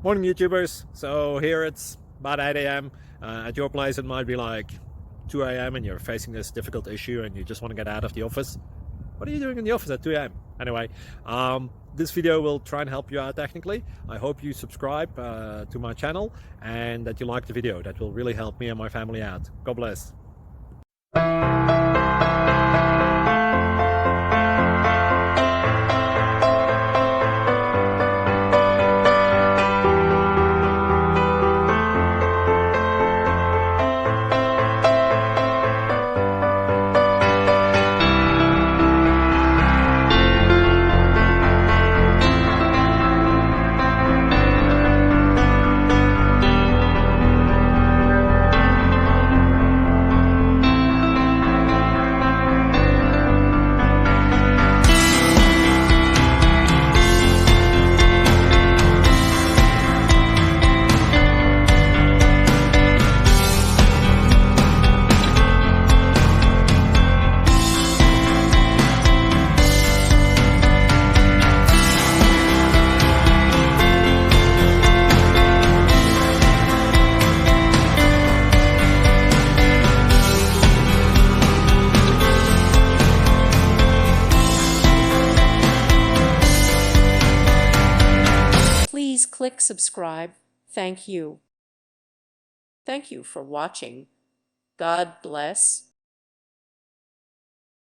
Morning, YouTubers. So here it's about 8 a.m. At your place, it might be like 2 a.m. and you're facing this difficult issue and you just want to get out of the office. What are you doing in the office at 2 a.m.? Anyway, this video will try and help you out technically. I hope you subscribe to my channel and that you like the video. That will really help me and my family out. God bless. Please click subscribe. Thank you. Thank you for watching. God bless.